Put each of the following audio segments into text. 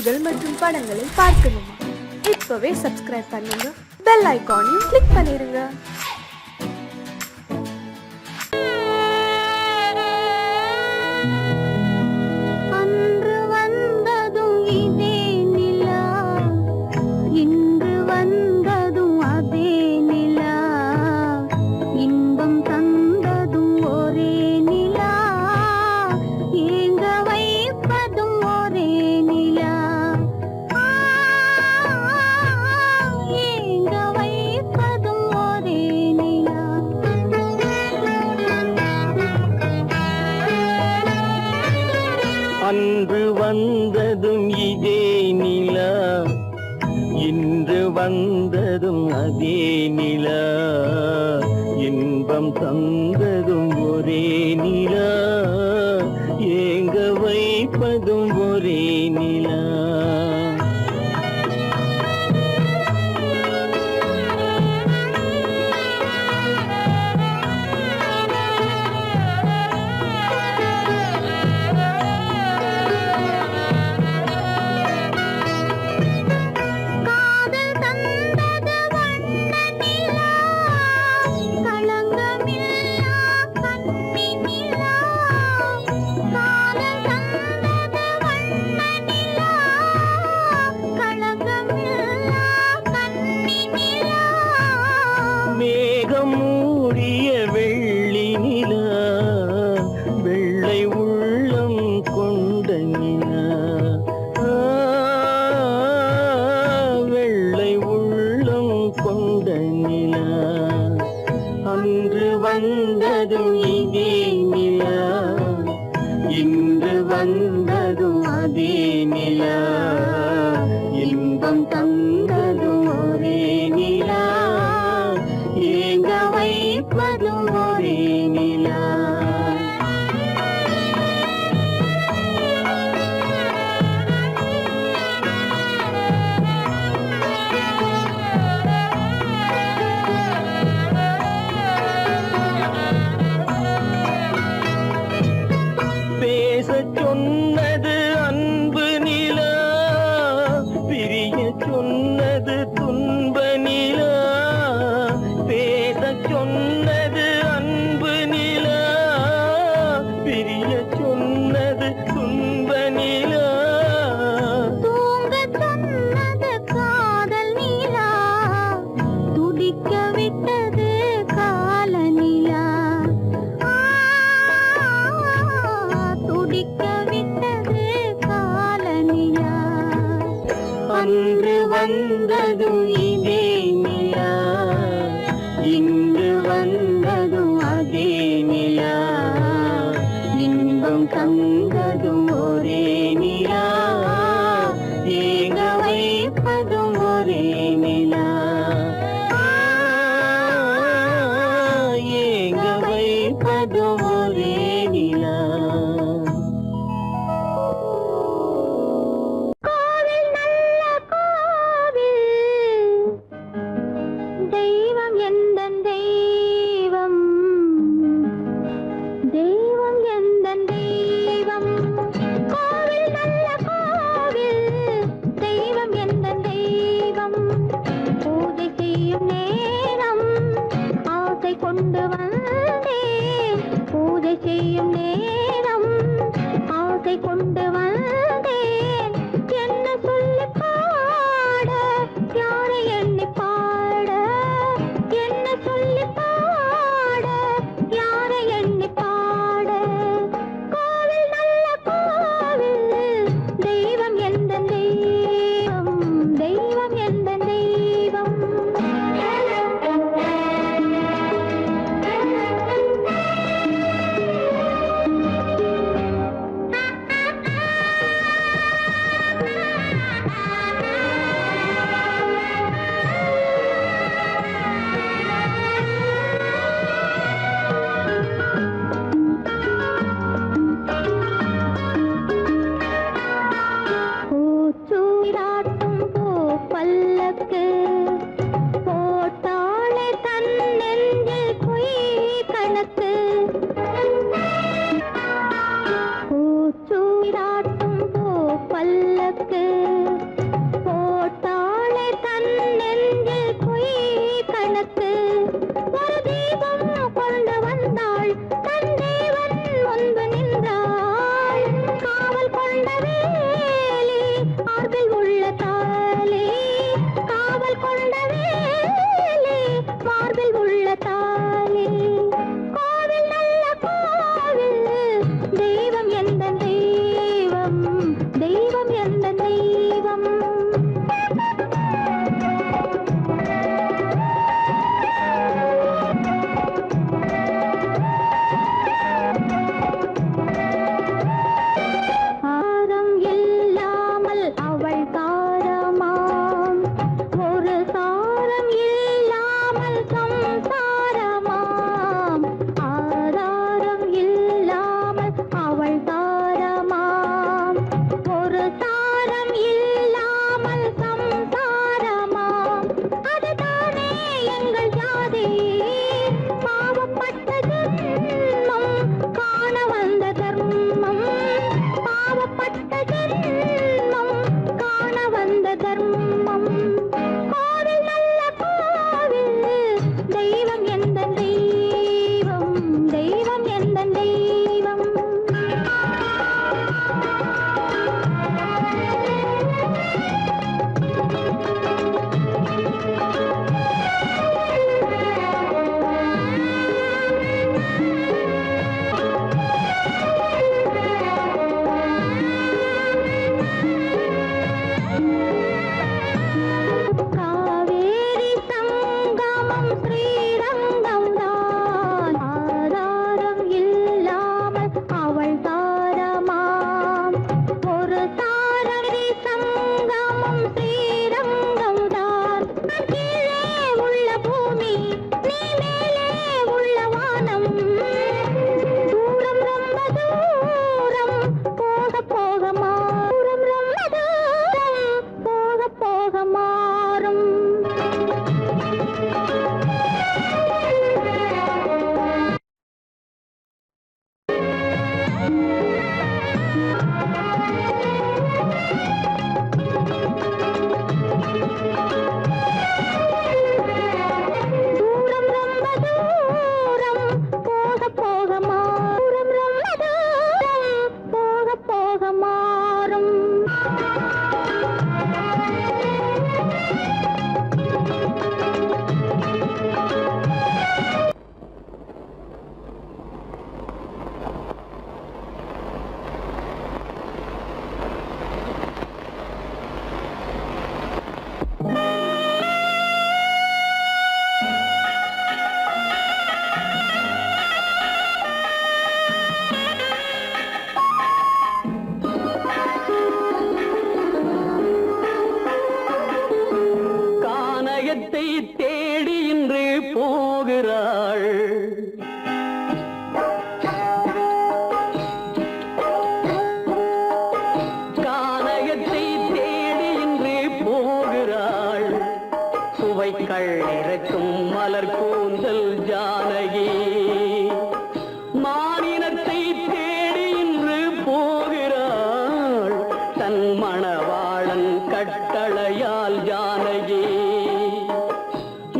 கதைகள் மற்றும் படங்களை பார்க்கணுமா? இப்பவே சப்ஸ்கிரைப் பண்ணுங்க, பெல் ஐகானையும் கிளிக் பண்ணிருங்க. அன்று வந்ததும் இதே நிலா, இன்று வந்ததும் அதே நிலா, இன்பம் தந்ததும் ஒரே நிலா, ஏங்க வைப்பதும் ஒரே நிலா. மேகம் மூடிய வெள்ளி நிலா, வெள்ளை உள்ளம் கொண்ட நிலா, வெள்ளை உள்ளம் கொண்ட நிலா. அன்று வந்ததும் இதே நிலா, இன்று வந்ததும் அதே நிலா, இன்பம் தந்ததும் ஒரே நிலா, ஏங்க வைப்பதும் ஒரே நிலா. பேசச் சொன்னது அன்பு நிலா, பிரிய சொன்னது துன்ப நிலா. பேசச் சொன்னது அன்பு நிலா, பிரிய சொன்னது துன்ப நிலா. தூங்க சொன்னது காதல் நிலா, துடிக்க விட்டது கால நிலா, துடிக்க விட்டது கால நிலா. அன்று வந்ததும் இதே நிலா, இன்று வந்ததும் அதே நிலா, இன்பம் தந்ததும் ஒரே நிலா, ஏங்க வைப்பதும் ஒரே நிலா, ஏங்க வைப்பதும் ஒரே நிலா. கோவில் நல்ல கோவில், தெய்வம் எந்தன் தெய்வம், தெய்வம் எந்தன் தெய்வம். கோவில் நல்ல கோவில், தெய்வம் எந்தன் தெய்வம். பூஜை செய்யும் நேரம் ஆசை கொண்டு வந்தேன், பூஜை செய்யும் நேரம் ஆசை கொண்டு வந்தேன். என்ன சொல்லி பாட, யாரை எண்ணி பாட, என்ன சொல்லி பாட, யாரை எண்ணி பாட. கோவில் நல்ல கோவில், தெய்வம் எந்த தெய்வம், தெய்வம் எந்த தெய்வம். பூச்சூராட்டும் பூ பல்லக்கு, போட்டாளே தன் நெஞ்சில் பொய் கணக்கு. பூச்சூராட்டும் பூ பல்லக்கு, கானகத்தை தேடி இன்று போகிறாள். கானகத்தை தேடி இன்று போகிறாள். சுவைக்கள் இறக்கும் மலர் கூந்தல் ஜானகி. மானினத்தை தேடி இன்று போகிறாள். தன் மணவாளன் கட்டளையால் ஜானகி.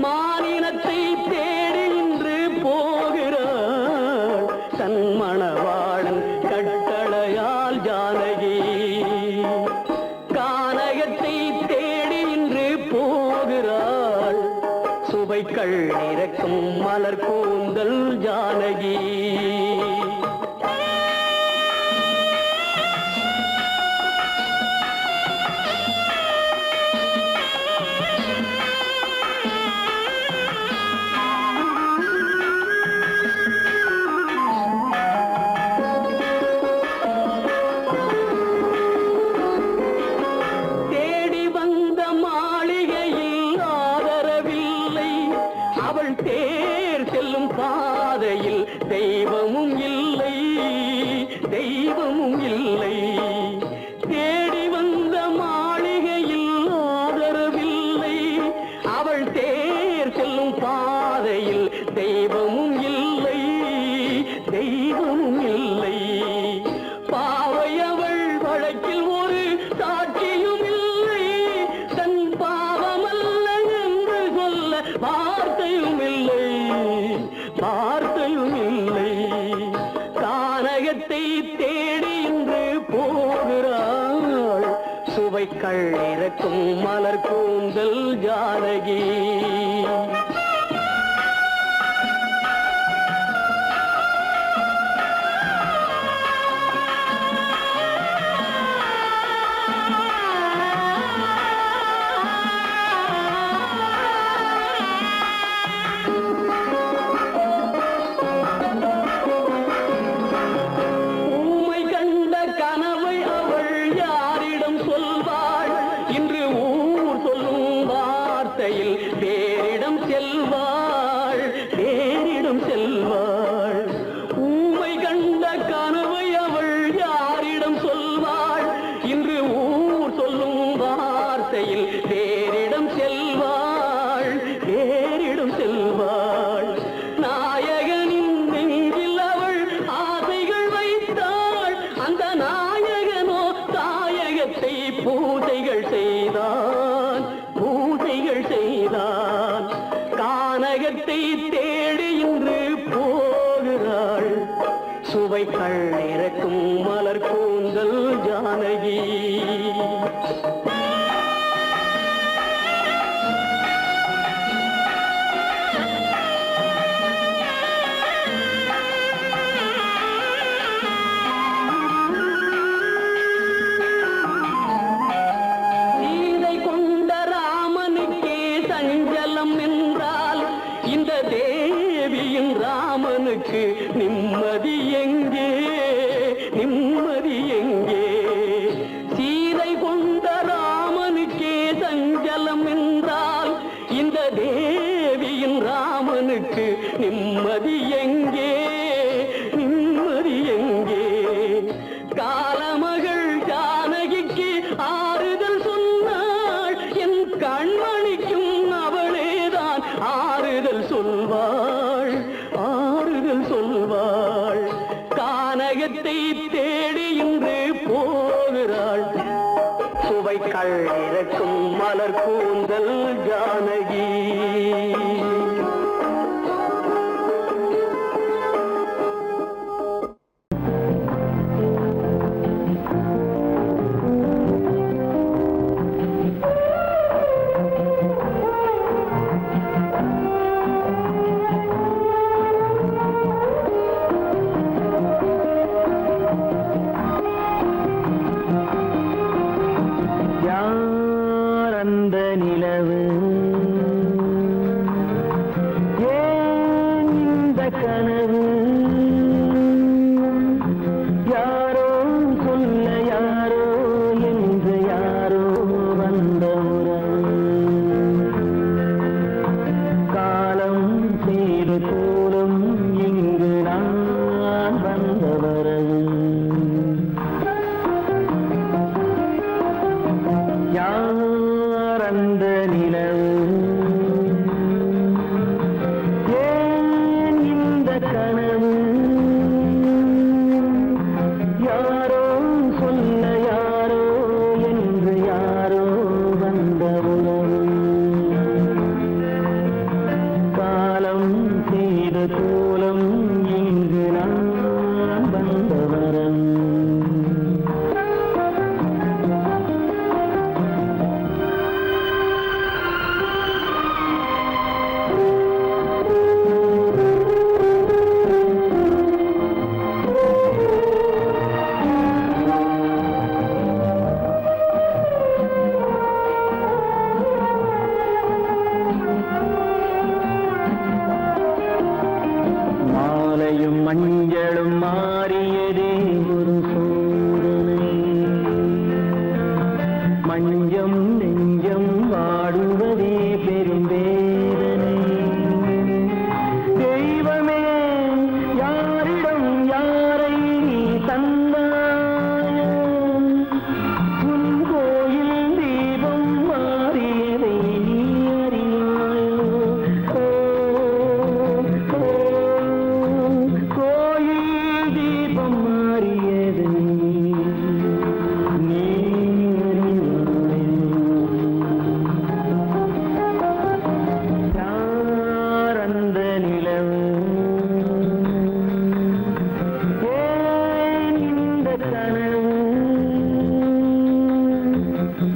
மானினத்தை தேடி இன்று போகிறாள். தன் மணவாளன் கட்டளையால் ஜானகி. கானகத்தை தேடி இன்று போகிறாள். சுவைக்கள் இறக்கும் மலர் கூந்தல் ஜானகி. தேடி வந்த மாளிகையில் ஆதரவில்லை. அவள் தேர் செல்லும் பாதையில் தெய்வமும் இல்லை, தெய்வமும் இல்லை. தேடி வந்த மாளிகையில் ஆதரவில்லை. அவள் தேர் செல்லும் பாதையில் தெய்வமும் இல்லை, தெய்வமும் இல்லை. பாவை அவள் வழக்கில் ஒரு சாட்சியும் இல்லை. தன் பாவமல்ல என்று சொல்ல வார்த்தையும் இல்லை, வார்த்தையும் இல்லை. கானகத்தை தேடி இன்று போகிறாள். சுவைக்கள் இறக்கும் மலர் கூந்தல் ஜானகி. ஊமை கண்ட கனவை அவள் யாரிடம் சொல்வாள்? இன்று ஊர் சொல்லும் வார்த்தையில் வேறிடம் செல்வாள், வேறிடம் செல்வாள். ஊமை கண்ட கனவை அவள் யாரிடம் சொல்வாள்? இன்று ஊர் சொல்லும் வார்த்தையில் வேறிடம் செல்வாள், வேறிடம் செல்வாள். நாயகனின் நெஞ்சில் அவள் ஆசைகள் வைத்தாள். அந்த நாயகனோ தாயகத்தை பூசைகள் செய்தான், பூசைகள் செய்தான். கானகத்தை தேடி இன்று போகிறாள். சுவைக்கள் இறக்கும் மலர் கூந்தல் ஜானகி. சீதை கொண்ட ராமனுக்கே சஞ்சலம் என்றால் இந்த தேவியின் ராமனுக்கு நிம்மதி எங்கே, நிம்மதி எங்கே? சீதை கொண்ட ராமனுக்கே சஞ்சலம் என்றால் இந்த தேவியின் ராமனுக்கு நிம்மதி எங்கே, நிம்மதி எங்கே? காலமகள் ஜானகிக்கு ஆறுதல் சொன்னாள். என் கண்மணிக்கும் அவளேதான் ஆறுதல் சொல்வாள், ஆறுதல் சொல்வாள். கானகத்தை தேடி இன்று போகிறாள். சுவைக்கள் இறக்கும் மலர் கூந்தல் ஜானகி. யார் அந்த நிலவு? ஏன் இந்த கனவு? யாரோ சொல்ல யாரோ என்று யாரோ வந்த உறவு. யார் அந்த நிலவு ஏன் இந்த கனவு யாரோ சொல்ல யாரோ என்று யாரோ வந்த உணவு காலம் செய்த கோலம் இங்கு நான் வந்த வரம் மாலையும் மஞ்சளும் மாறியதே ஒரு சோதனை மஞ்சம் நெஞ்சம் வாடுவதே பெரும் வேதனை தெய்வமே யாரிடம் யாரை நீ தந்தாயோ உன் கோயில் தீபம் மாறியதை நீ அறியாயோ கோயில் தீபம் மாறியது நீ யார் அந்த நிலவு ஏன் இந்த கனவு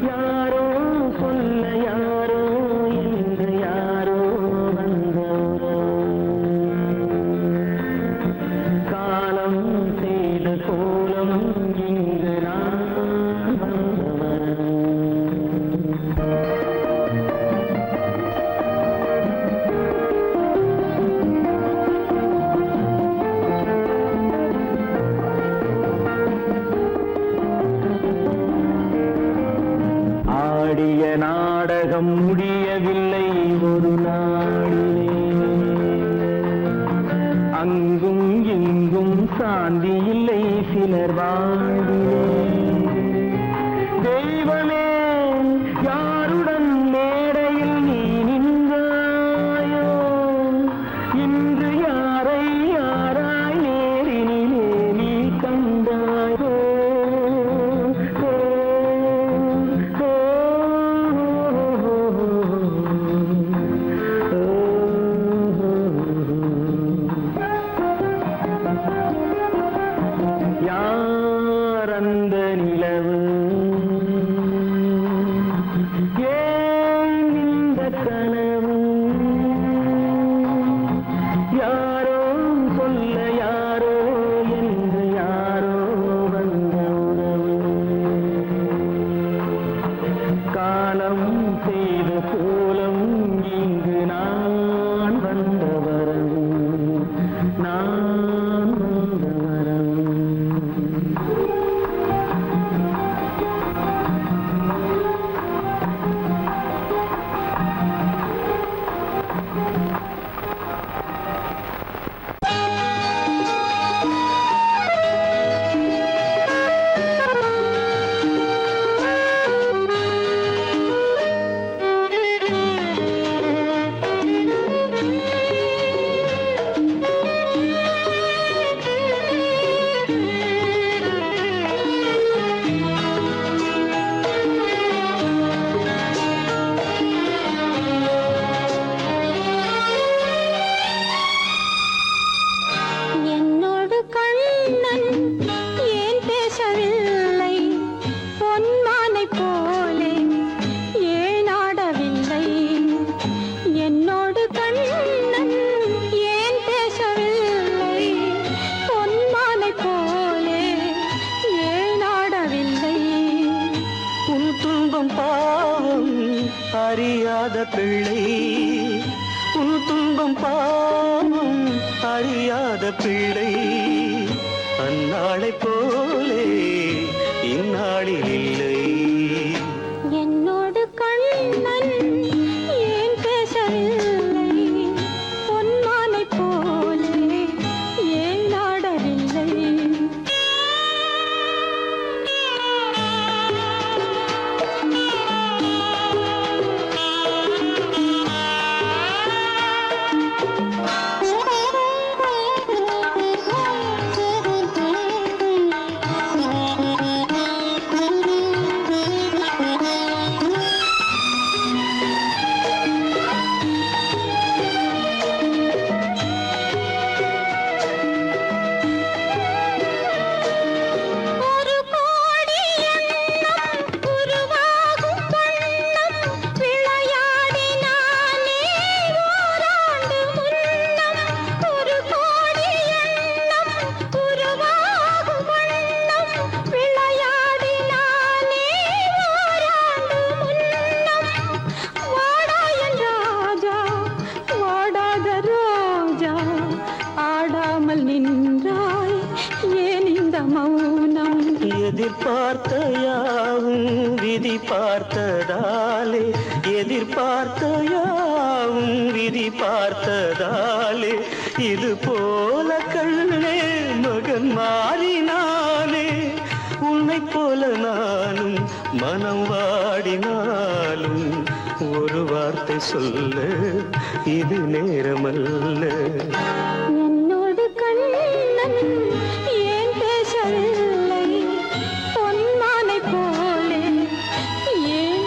யாரோ சொல்ல யாரோ என்று யாரோ வந்த காலம் செய்த கோலம் இங்கு நான் வந்தவன் ஆடிய நாடகம் முடியவில்லை ஒரு நாளிலே அங்கும் இங்கும் சாந்தி இல்லை சிலர் வாழ்விலே தெய்வமே யாருடன் மேடையில் நீ நின்றாயோ இன்று யாரை யாராய் நேரினிலே நீ கண்டாயோ யார் அந்த நிலவு ஏன் இந்த கனவு யாரோ சொல்ல யாரோ என்று யாரோ வந்த உறவு காலம் செய்த கோலம் இங்கு நான் வந்த வரவு நான் வந்த வரவு என்னோடு கண்ணன் ஏன் பேசவில்லை பொன்மானை போலே ஏன் ஆடவில்லை என்னோடு கண்ணன் ஏன் பேசவில்லை பொன்மானை போலே ஏன் ஆடவில்லை உன் துன்பம் பாவம் அறியாத பிள்ளை உன் துன்பம் பாவம் அறியாத பிள்ளை அந்நாளை போலே இந்நாளில் இல்லை என்னோடு கண்ணன் ஏன் பேசவில்லை பொன்மானை போலே ஏன் ஆடவில்லை பார்த்ததாலே எதிர்பார்த்த யாவும் விதி பார்த்ததாலே இது போல கண்ணே மகன் மாறினானே உன்னை போல நானும் மனம் வாடினாலும் ஒரு வார்த்தை சொல்ல இது நேரமல்ல. என்னோடு கண்ணன் ஏன் பேசவில்லை பொன்மானை போலே ஏன்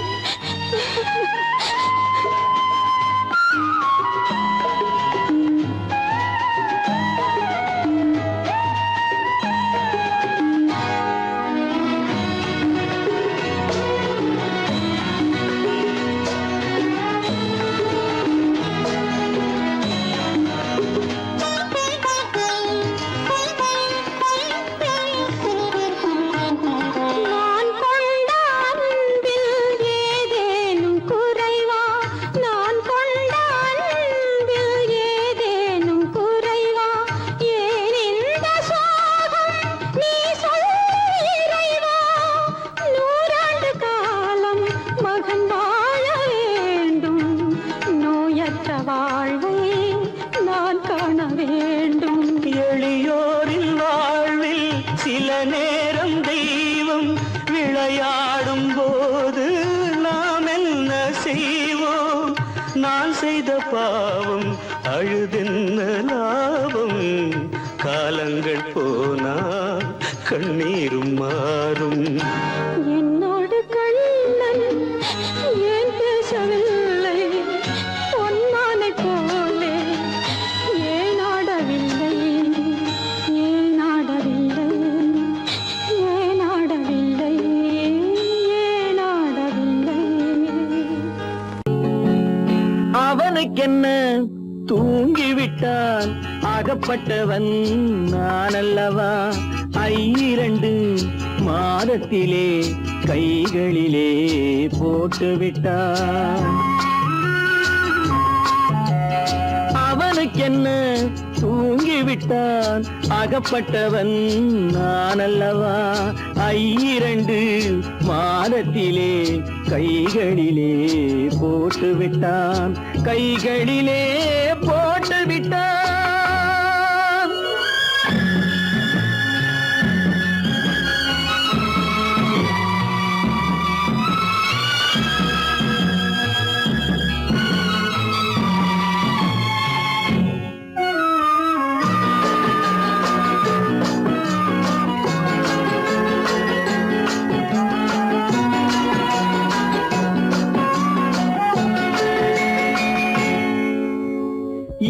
நான் கொண்ட அன்பில் ஏதேனும் குறைவா நான் கொண்ட அன்பில் ஏதேனும் குறைவா ஏன் இந்த சோகம் நீ சொல் இறைவா நூறாண்டு காலம் மகன் வாழ வேண்டும் நோயற்ற வாழ்வை நான் காண வேண்டும். எளியோரின் வாழ்வில் சில நேரம் தெய்வம் விளையாடும் போது நாம் என்ன செய்வோம்? நான் செய்த பாவம் அழுதென்ன லாபம்? காலங்கள் போனா கண்ணீரும் மாறும். என்னோடு கண்ணன் ஏன் பேசவில்லை பொன்மானை போலே ஏன் ஆடவில்லை ஏன் ஆடவில்லை ஏன் ஆடவில்லை ஏன் ஆடவில்லை. அவனுக்கென்ன தூங்கிவிட்டான் அகப்பட்டவன் நான் அல்லவா? 2 மாதத்திலே கைகளிலே போட்டுவிட்டான். அவனுக்கென்ன தூங்கிவிட்டான் அகப்பட்டவன் நான் அல்லவா? 2 மாதத்திலே கைகளிலே போட்டுவிட்டான் கைகளிலே போட்டுவிட்டான்.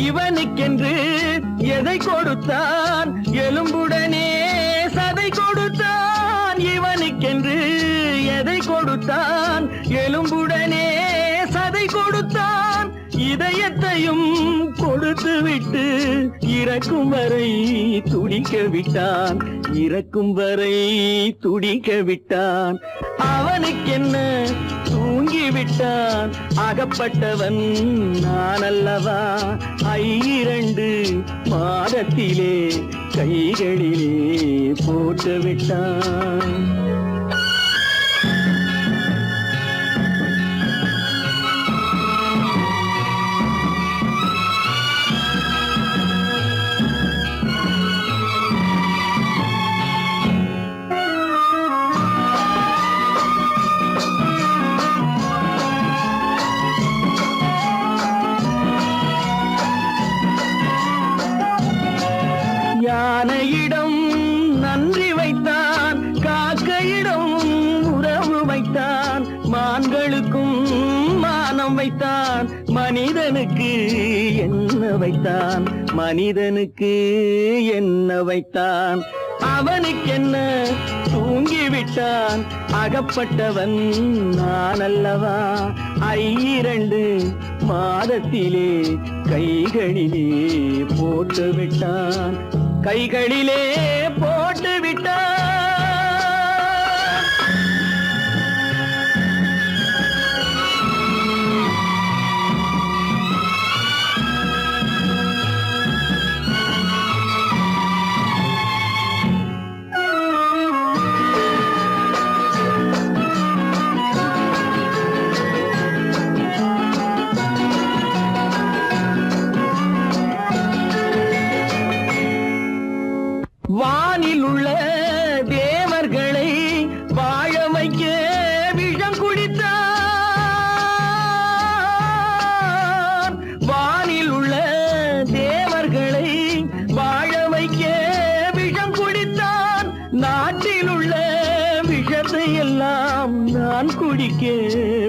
இவனுக்கென்று எதை கொடுத்தான் எலும்புடனே சதை கொடுத்தான். இவனுக்கென்று எதை கொடுத்தான் எலும்புடனே சதை கொடுத்தான். இதயத்தையும் கொடுத்து விட்டு இறக்கும் வரை துடிக்க விட்டான் இறக்கும் வரை துடிக்க விட்டான். அவனுக்கென்ன தூங்கிவிட்டான் அகப்பட்டவன் நான் அல்லவா? 2 மாதத்திலே கைகளிலே போட்டுவிட்டான். யானையிடம் நன்றி வைத்தான் காக்கையிடம் உறவு வைத்தான். மான்களுக்கும் மானம் வைத்தான் மனிதனுக்கு என்ன வைத்தான் மனிதனுக்கு என்ன வைத்தான். அவனுக்கென்ன தூங்கிவிட்டான் அகப்பட்டவன் நான் அல்லவா? 2 மாதத்திலே கைகளிலே போட்டுவிட்டான் கைகளிலே போட்டுவிட்டான்.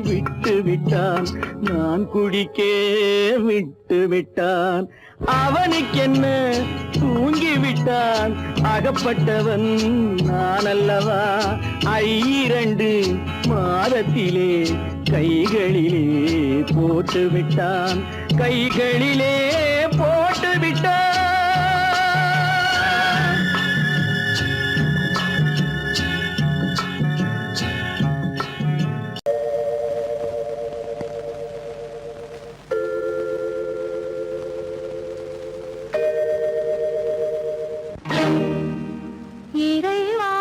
விட்டு விட்டான், நான் குடிக்க விட்டு விட்டான். அவனுக்கென்ன தூங்கி விட்டான், அகப்பட்டவன் நான் அல்லவா. 2 மாதத்திலே கைகளிலே போட்டு விட்டான், கைகளிலே போட்டு விட்டான். இறைவா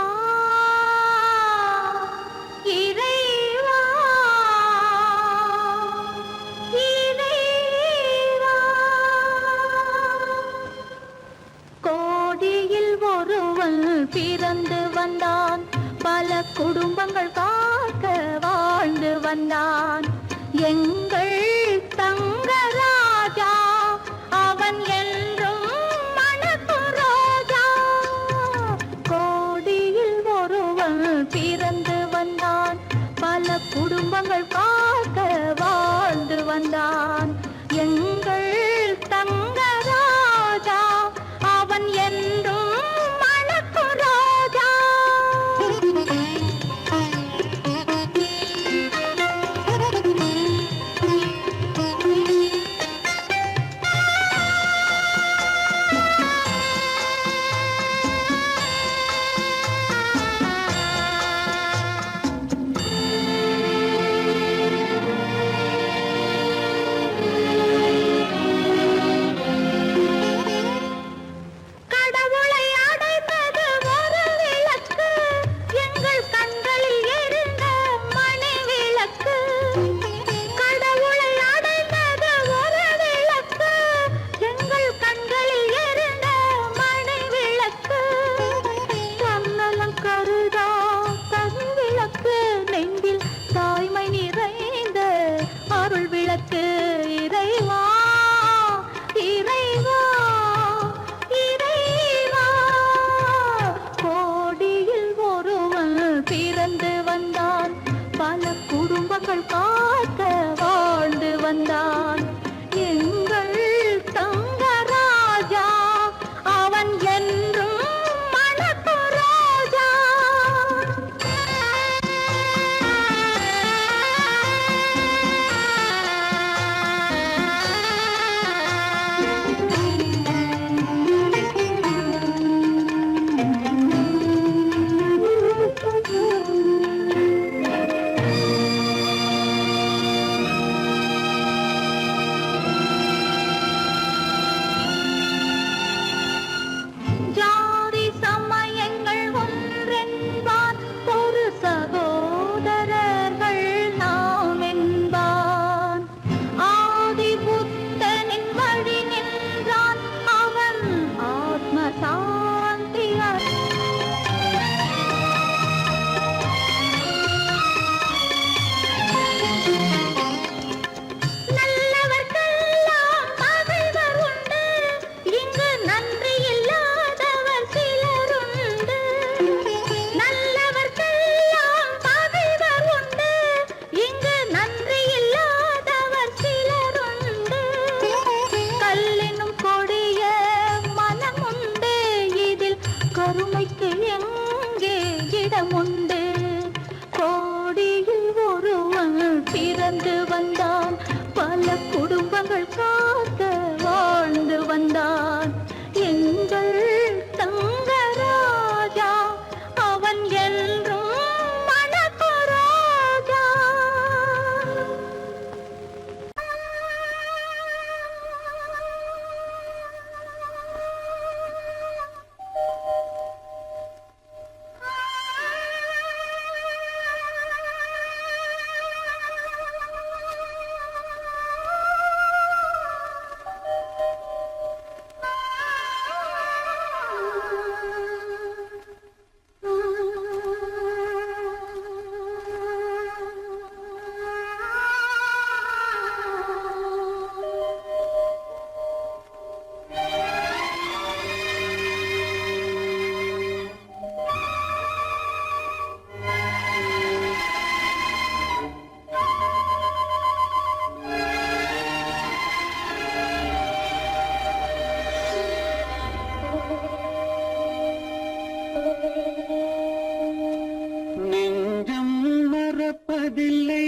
இறைவா இறைவா, கோடியில் ஒருவன் பிறந்து வந்தான், பல குடும்பங்கள் காக்க வாழ்ந்து வந்தான். எங்கள் தங்கராஜா அவன் என்றும் மணக்கும் ரோஜா. கோடியில் ஒருவன் பிறந்து வந்தான், பல குடும்பங்கள் காக்க வாழ்ந்து வந்தான். எங்கள் தங்கராஜா அவன் என்றும் மணக்கும் ரோஜா. கடவுளை அடைந்தது ஒரு விளக்கு, எங்கள் கண்களில் எரிந்த மணி விளக்கு. கடவுளை அடைந்தது ஒரு விளக்கு, எங்கள் கண்களில் எரிந்த மணி விளக்கு. தன்னலம் கருதா தன் விளக்கு, நெஞ்சில் தாய்மை நிறைந்த அருள் விளக்கு. இறைவா இறைவா இறைவா, கோடியில் ஒருவன் பிறந்து வந்தான், பல குடும்பங்கள் காக்க வாழ்ந்து வந்தான். எங்கள் தங்கராஜா அவன் என்றும் மணக்கும் ரோஜா. ஜாதி சமயங்கள் ஒன்றென்பான், ஒரு சகோதரர்கள் நாம் என்பான். ஆதி புத்தனின் வழி நின்றான், அவன் ஆத்ம சாந்தி நல்லவர்க்கெல்லாம் பகைவர் உண்டு, இங்கு நன்றி இல்லாதவர் சிலருண்டு. நல்லவர்க்கெல்லாம் பகைவர் உண்டு, இங்கு நன்றி இல்லாதவர் சிலருண்டு. கல்லினும் கொடிய மனமுண்டு, இதில் கருணைக்கு எங்கே இடமுண்டு. கோடியில் ஒருவன் பிறந்து வந்தான், பல குடும்பங்கள் காக்க வாழ்ந்து வந்தான். எங்கள் தங்கராஜா அவன் என்றும் மணக்கும் ரோஜா. மறக்கவில்லை.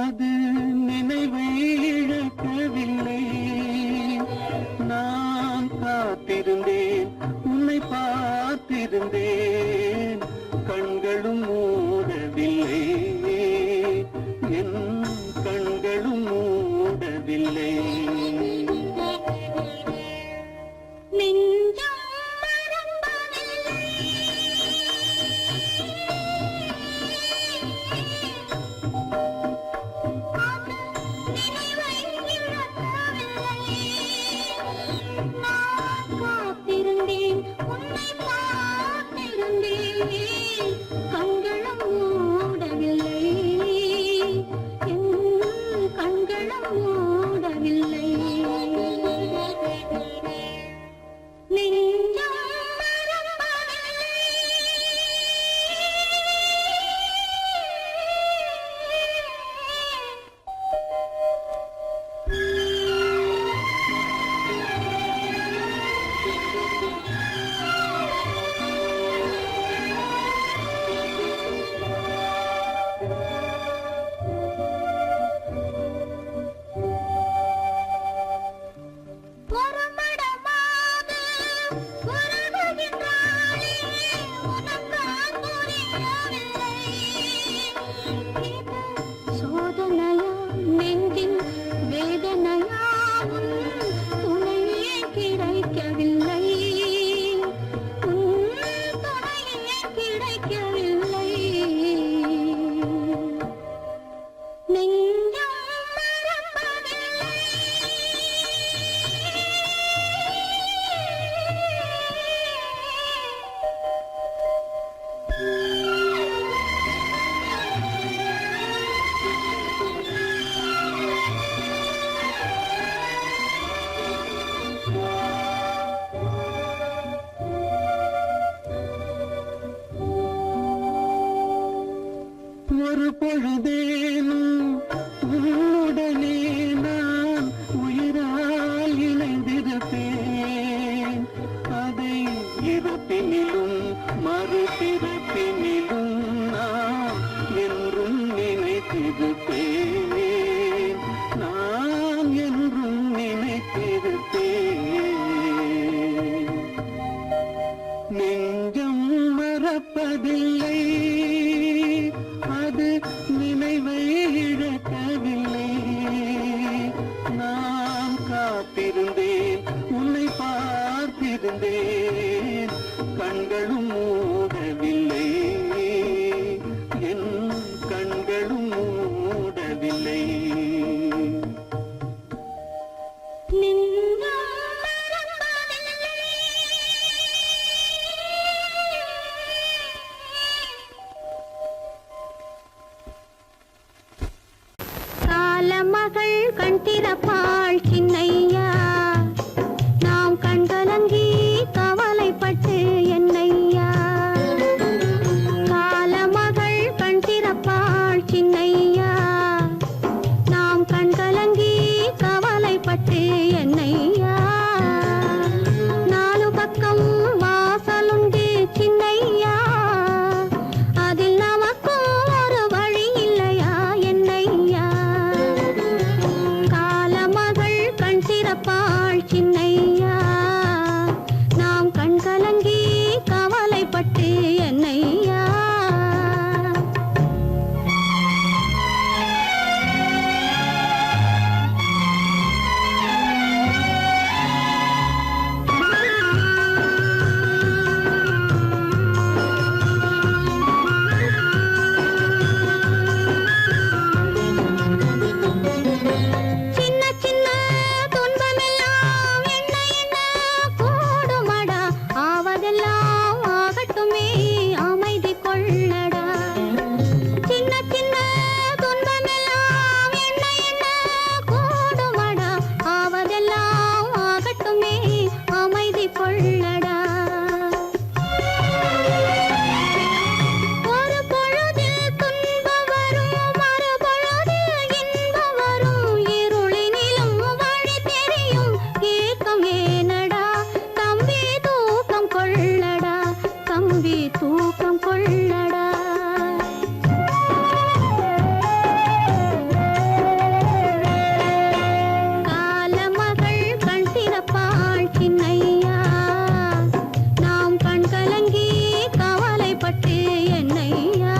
அது நினைவை இழக்கவில்லை. நான் காத்திருந்தேன், உன்னை பார்த்திருந்தேன், கண்களும் மூடவில்லை, என் கண்களும் மூடவில்லை. நெஞ்சம் மறப்பதில்லை. அது நினைவை இழக்கவில்லை. நான் காத்திருந்தேன், உன்னை பார்த்திருந்தேன், கண்களும் மூடவில்லை, என் கண்களும் மூடவில்லை. நெஞ்சம் மறப்பதில்லை. ஒருமடமாக உறவுகின்றாளே, உனக்கால் புரியவில்லை. இது சோதனையா, நெஞ்சின் வேதனையா, உன் துணையே கிடைக்கவில்லை, உன் துணையே கிடைக்கவில்லை. நெஞ்சம் மறப்பதில்லை. ஒரு பொழுதேனும் உன்னுடனே நான் உயிரால் இணைந்திருப்பேன். அதை இருப்பினிலும் மறுபிறப்பினிலும் நான் என்றும் நினைத்திருப்பேன். நான் என்றும் நினைத்திருப்பேன். நெஞ்சம் மறப்பதில்லை, அது நினைவை இழக்கவில்லை. நான் காத்திருந்தேன், உன்னை பார்த்திருந்தேன், கண்களும் மூடவில்லை, என் கண்களும் மூடவில்லை. நெஞ்சம் மறப்பதில்லை. தம்பி தூக்கம் கொள்ளடா. காலமகள் கண் திறப்பாள் சின்னையா, நாம் கண் கலங்கி கவலைப்பட்டு என்னையா.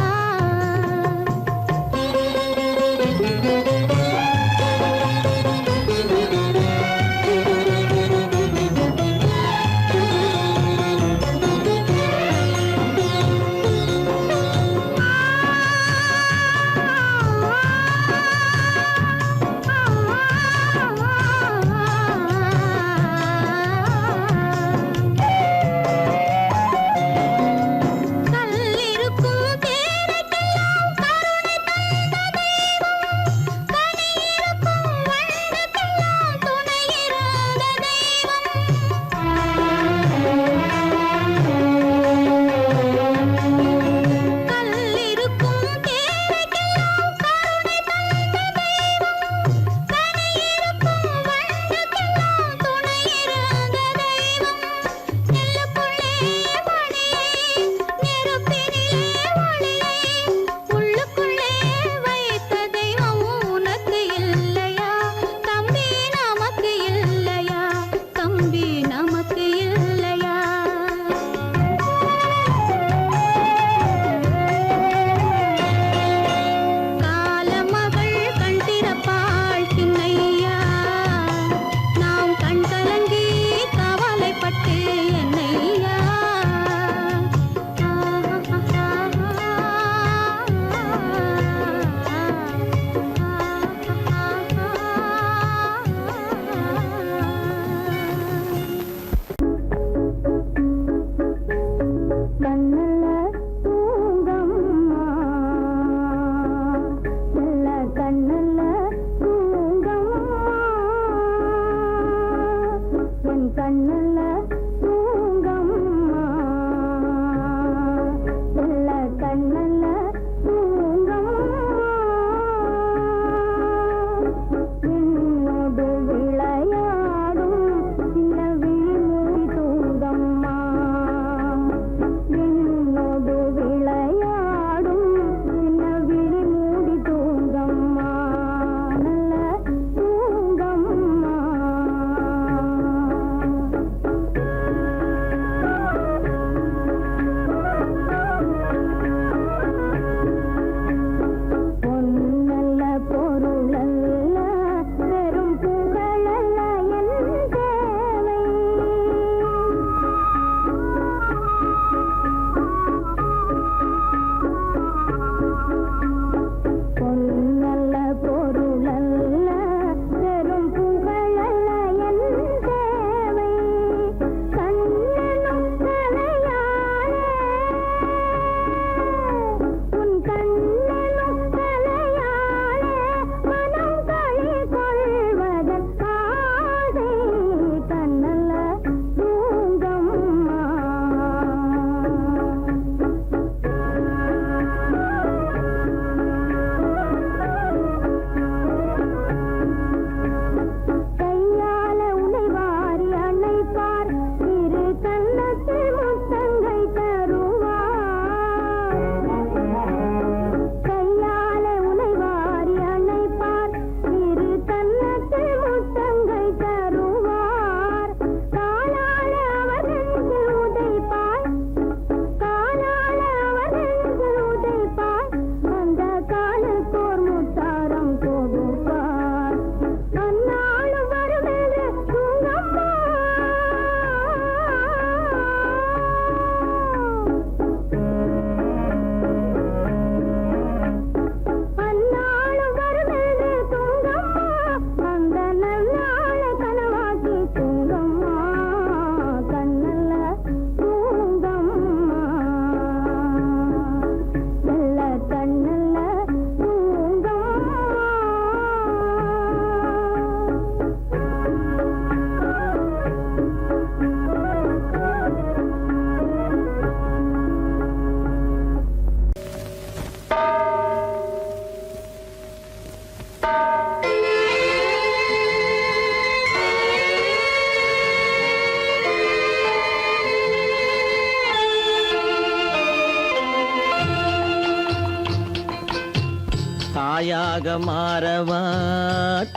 தாயாக மாறவா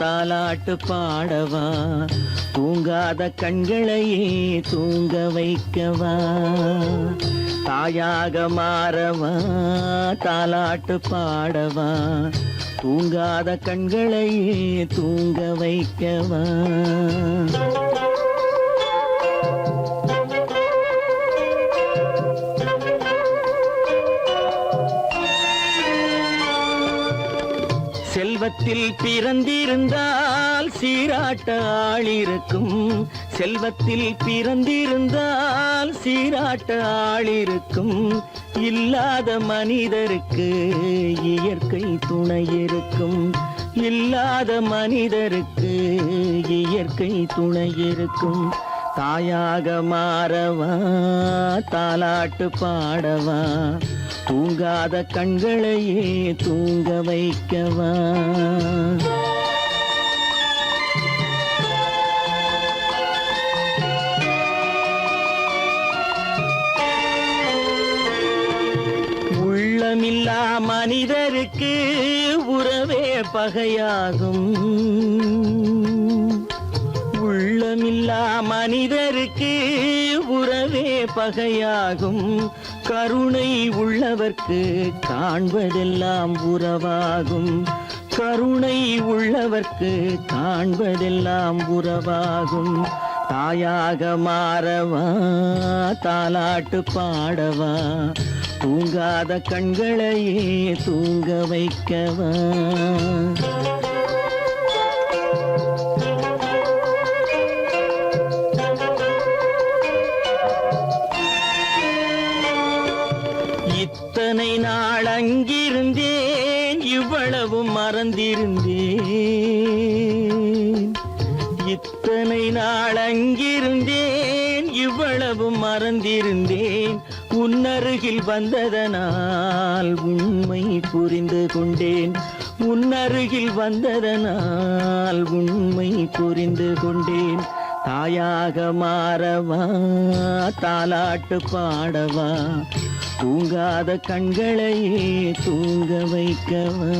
தாலாட்டு பாடவா தூங்காத கண்களையே தூங்க வைக்கவா தாயாக மாறவா தாலாட்டு பாடவா தூங்காத கண்களையே தூங்க வைக்கவா செல்வத்தில் பிறந்திருந்தால் சீராட்ட ஆள் இருக்கும் செல்வத்தில் பிறந்திருந்தால் சீராட்ட ஆள் இருக்கும் இல்லாத மனிதருக்கு இயற்கை துணை இருக்கும் இல்லாத மனிதருக்கு இயற்கை துணை இருக்கும் தாயாக மாறவா தாலாட்டு பாடவா தூங்காத கண்களையே தூங்க வைக்கவா உள்ளமில்லா மனிதருக்கு உறவே பகையாகும் உள்ளமில்லா மனிதருக்கு உறவே பகையாகும் கருணை உள்ளவர்க்கு காண்பதெல்லாம் உறவாகும் கருணை உள்ளவர்க்கு காண்பதெல்லாம் உறவாகும் தாயாக மாறவா தாலாட்டு பாடவா தூங்காத கண்களையே தூங்க வைக்கவா இத்தனை நாள் அங்கிருந்தேன் இவ்வளவு மறந்திருந்தேன் இத்தனை நாள் அங்கிருந்தேன் இவ்வளவு மறந்திருந்தேன் உன்னருகில் வந்ததனால் உண்மை புரிந்து கொண்டேன் உன்னருகில் வந்ததனால் உண்மை புரிந்து கொண்டேன் தாயாக மாறவா தாலாட்டு பாடவா தூங்காத கண்களையே தூங்க வைக்கவா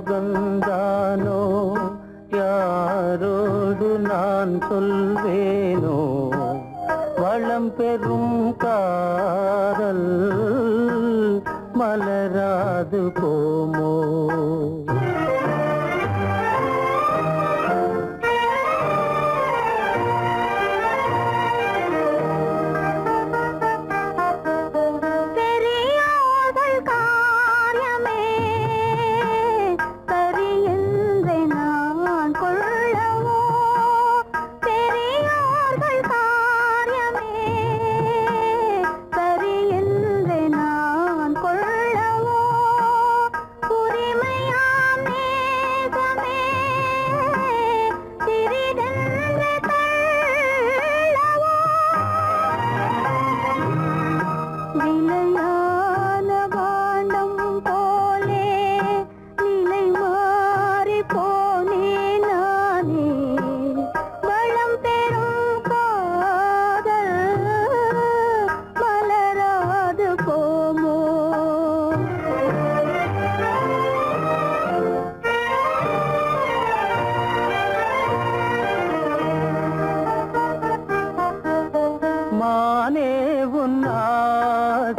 சோகந்தானோ யாரோடு நான் சொல்வேனோ வளம் பெறும் காதல் மலராது போமோ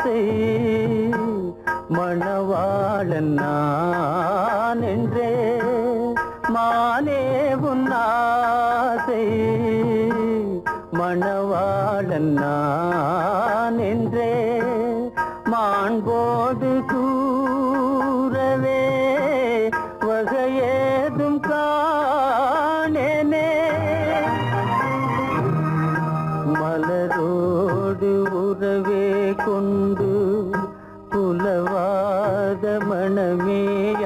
ஆசை மணவாளன் நான் என்றே மானே உன் ஆசை மணவாளன் நான் என்றே மாண்போடு கூறவே வகையேதும் காணேனே மலரோடு உறவே கொண்டு புலவாத மணமேயானேன்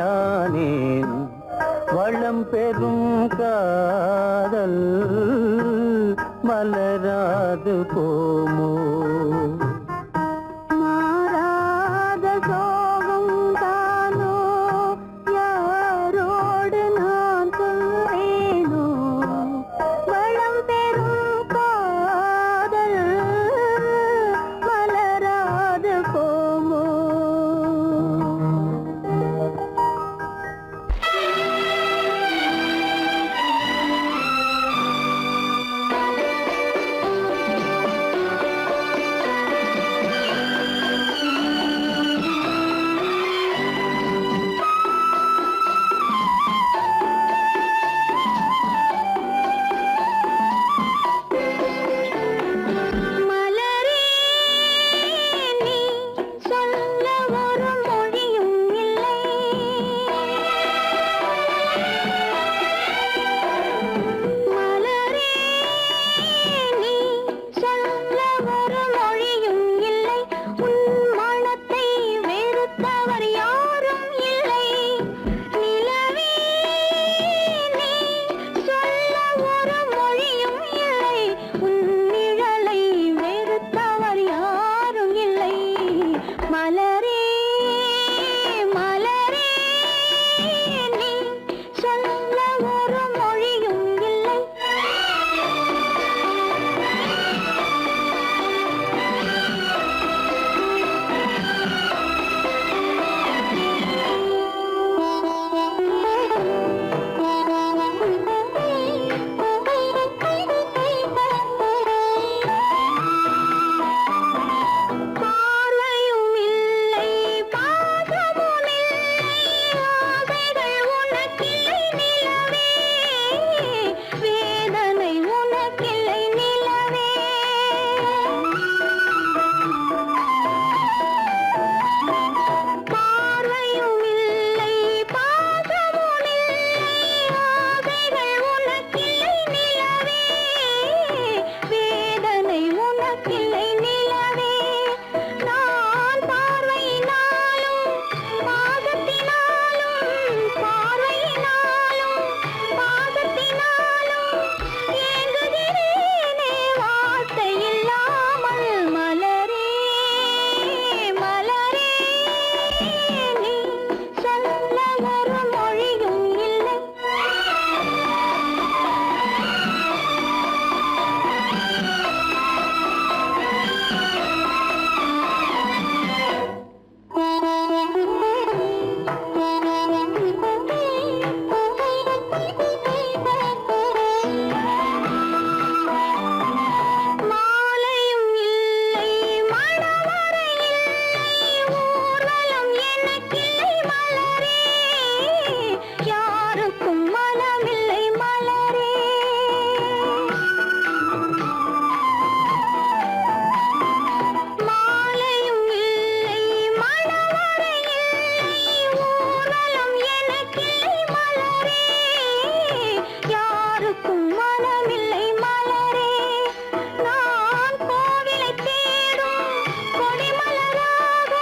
வளம் பெறும் காதல் மலராது போமோ மாறாத சோகம் தானோ யாரோடு நான் சொல்வேனோ வளம் பெறும் காதல் மலராது போமோ மலரே நீ சொல்ல ஒரு மொழியும் இல்லை மலரே நீ சொல்ல ஒரு மொழியும் இல்லை உன் மனத்தை வெறுத்தவர் யாரும் இல்லை நிலவே நீ சொல்ல ஒரு மொழியும் இல்லை உன் நிழலை வெறுத்தவர் யாரும் இல்லை மலரே மலரே நீ சொல்ல ஒரு மொழியும் இல்லை பார்வையும் இல்லை பாசமும் இல்லை ஆசைகள் உனக்கில்லை நிலவே வேதனை உனக்கில்லை நிலவே பார்வையும் இல்லை பாசமும் இல்லை ஆசைகள் உனக்கில்லை நிலவே வேதனை உனக்கில்லை நிலவே நான் பார்வையினாலும் பாசத்தினாலும் பார்வையினாலும் பாசத்தினாலும் ஏங்குகிறேனே வார்த்தை இல்லாமல் மலரே மலரே நீ சொல்ல ஒரு மொழியும் இல்லை மாலையும் இல்லை மணவறை இல்லை ஊர்வலம் எனக்கில்லை மலரே யாருக்கும் மனமில்லை மலரே மாலையும் இல்லை மணவறை இல்லை ஊர்வலம் எனக்கில்லை மலரே யாருக்கும் மனமில்லை மலரே நான் கோவிலை தேடும் கொடிமலராக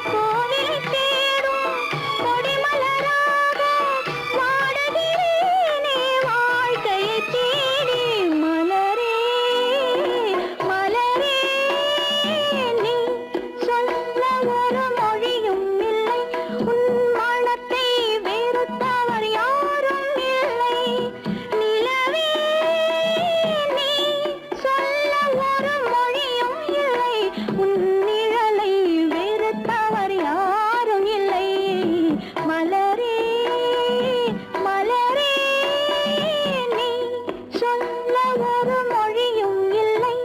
கோவிலை தேடும் கொடிமலராக வாடுகிறேனே வாழ்க்கையை தேடி மலரே மலரே நீ சொல்ல ஒரு மொழியும் இல்லை உன் மனத்தை வெறுத்தவர் யாரும் இல்லை நிலவே நீ சொல்ல ஒரு மொழியும் இல்லை உன் நிழலை வெறுத்தவர் யாரும் இல்லை மலரே மலரே நீ சொல்ல ஒரு மொழியும் இல்லை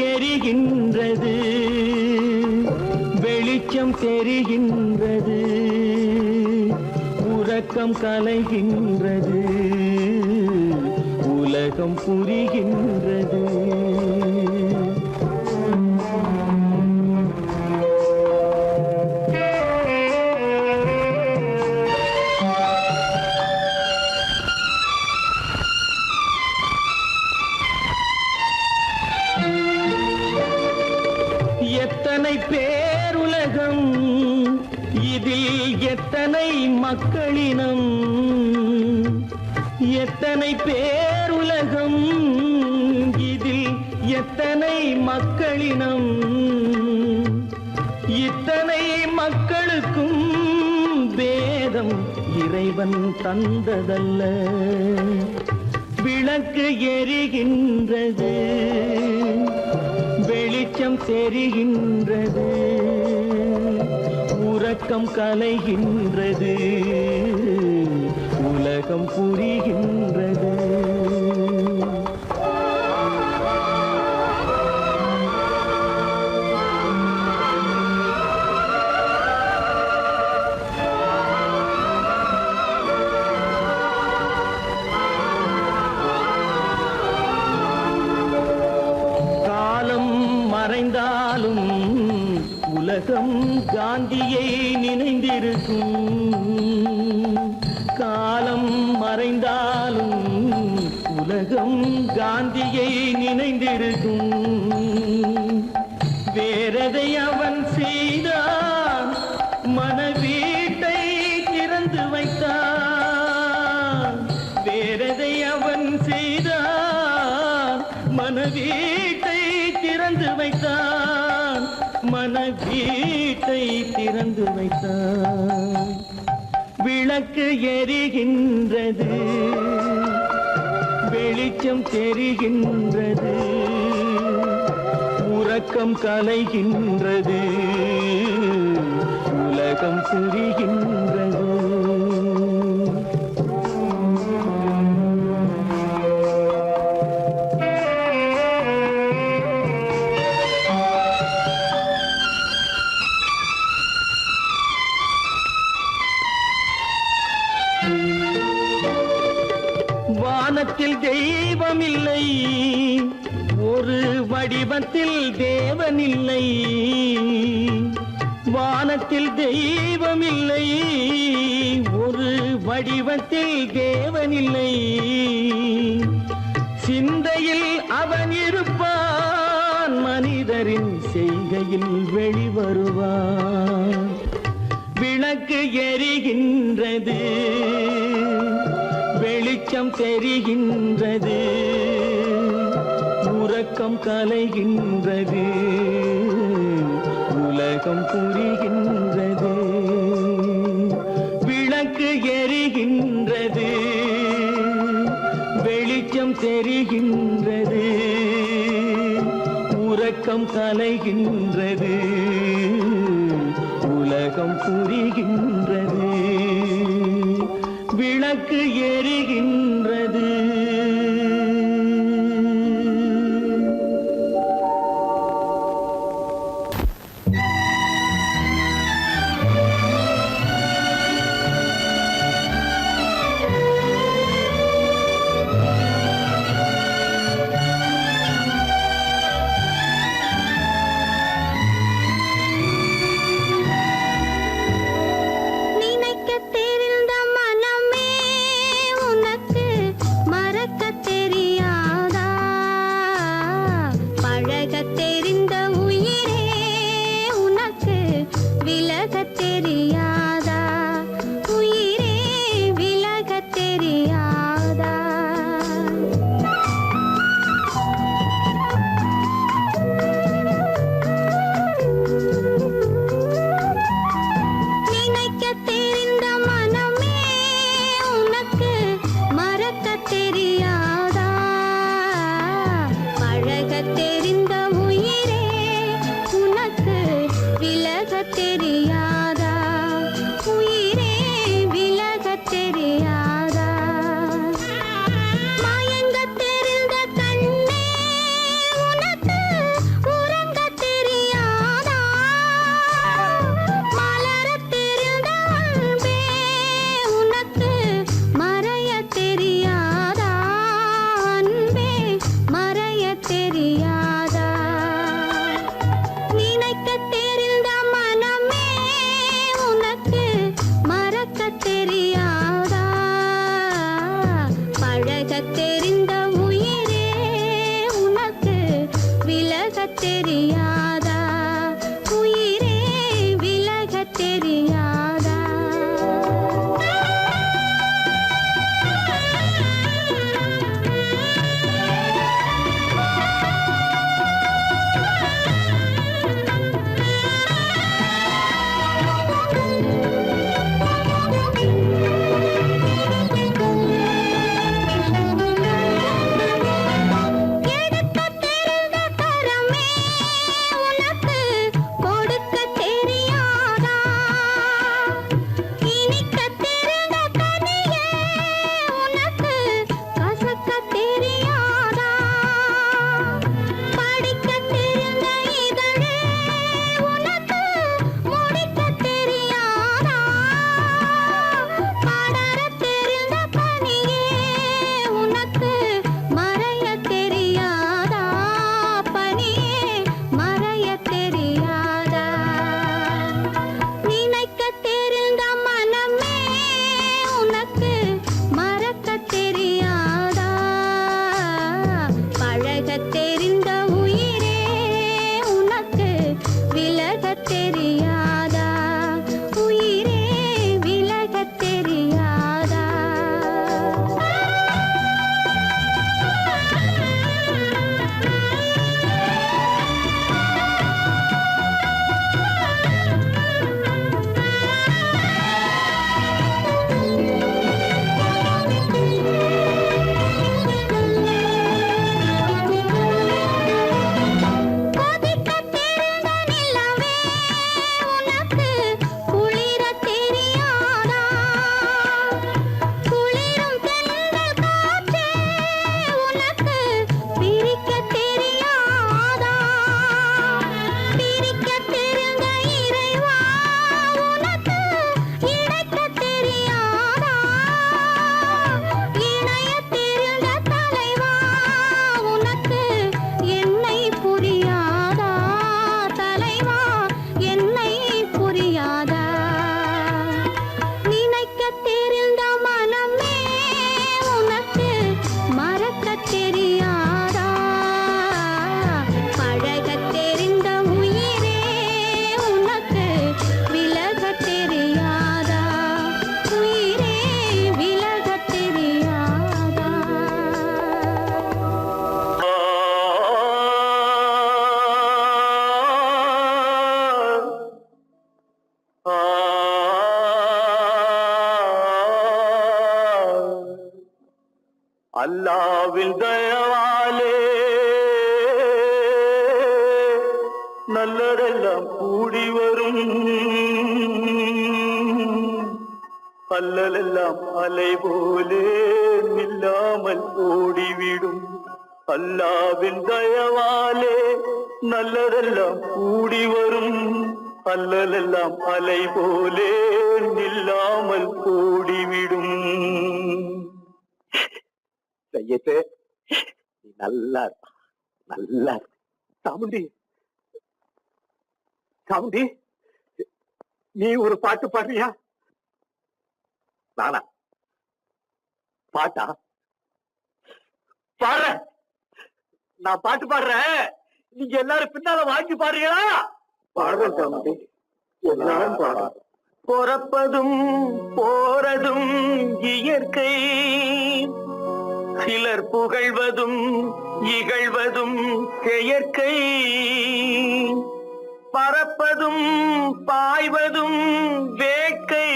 எரிகின்றது, வெளிச்சம் தெரிகின்றது, உறக்கம் கலைகின்றது, உலகம் புரிகின்றது. எத்தனை பேருலகம், இதில் எத்தனை மக்களினம், எத்தனை பேருலகம், இதில் எத்தனை மக்களினம், இத்தனை மக்களுக்கும் வேதம் இறைவன் தந்ததல்ல. விளக்கு எரிகின்றது, வெளிச்சம் தெரிகின்றது, உறக்கம் கலைகின்றது, உலகம் புரிகின்றது. மறைந்தாலும் உலகம் காந்தியை நினைந்திருக்கும். காலம் மறைந்தாலும் உலகம் காந்தியை நினைந்திருக்கும். வேறதை அவன் செய்தான், மனவீட்டை திறந்து வைத்தான். வேறதை அவன் செய்தான், மனவீட்டை திறந்து வைத்தான், மனவீட்டை திறந்து வைத்தான். விளக்கு எரிகின்றது, வெளிச்சம் தெரிகின்றது, உறக்கம் கலைகின்றது, உலகம் புரிகின்றது. வானத்தில் தெய்வமில்லை, ஒரு வடிவத்தில் தேவனில்லை. வானத்தில் தெய்வமில்லை, ஒரு வடிவத்தில் தேவனில்லை. சிந்தையில் அவன் இருப்பான், மனிதரின் செய்கையில் வெளிவருவான். விளக்கு எரிகின்றது, வெளிச்சம் தெரிகின்றது, உறக்கம் கலைகின்றது, உலகம் புரிகின்றது. விளக்கு எரிகின்றது, வெளிச்சம் தெரிகின்றது, உறக்கம் கலைகின்றது, உலகம் புரிகின்றது. விளக்கு எரிகின்றது. நினைக்க தெரிந்த மனமே உனக்கு மறக்க பழகத் தெரிந்த உயிரே உனக்கு விலகத் தெரியாதா? உயிரே விலகத் தெரியாதா? எடுக்கத் தெரிந்த கரமே உனக்கு கொடுக்கத் தெரியாதா? இனிக்கத் தெரிந்த கனியே உனக்கு கசக்கத் தெரியாதா? படிக்கத் தெரிந்த இதழே உனக்கு முடிக்கத் தெரியாதா? படரத் தெரிந்த பனியே உனக்கு மறையத் தெரியாதா? பனியே மறையத் தெரியாதா? நினைக்கத் தெரிந்த மனமே உனக்கு மறக்கத் தெரியாதா? பழகத் தெரிந்த உயிரே உனக்கு விலகத் தெரியாதா? உயிரே விலகத் தெரியாதா? கொதிக்கத் தெரிந்த நிலவே உனக்கு குளிரத் தெரியாதா? குளிரும் தென்றல் காற்றே உனக்கு பிரிக்கத் தெரியாதா? பிரிக்கத் தெரிந்த இறைவா உனக்கு இணைக்கத் தெரியாதா? இணையத் தெரிந்த தலைவா உனக்கு என்னை புரியாதா? தலைவா என்னை புரியாதா? நினைக்கத் தெரிந்த மனமே உனக்கு மறக்கத் தெரியாதா? பழகத் தெரிந்த உயிரே உனக்கு விலகத் தெரியாதா? உயிரே விலகத் தெரியாதா? அல்லாவின் தயவாலே நல்லதெல்லாம் கூடி வரும், அல்லலெல்லாம் அலை போலே நில்லாமல் ஓடிவிடும். அல்லாவின் தயவாலே நல்லதெல்லாம் கூடி வரும், அல்லலெல்லாம் அலை போலே நில்லாமல் ஓடிவிடும். செய்யட்டு நீ நல்லா இருப்பா, நல்லா இருப்ப. சாமுண்டி, சாமுண்டி, நீ ஒரு பாட்டு பாடுறியா? நானா பாட்டா பாடுறேன்? நான் பாட்டு பாடுறேன், நீங்க எல்லாரும் பின்னால வாங்கி பாடுறீங்களா? பாடுறேன் சாமுண்டி, எல்லாரும் பாடுறேன். பிறப்பதும் போறதும் இயற்கை, சிலர் புகழ்வதும் இகழ்வதும் செயற்கை. பறப்பதும் பாய்வதும் வேட்கை,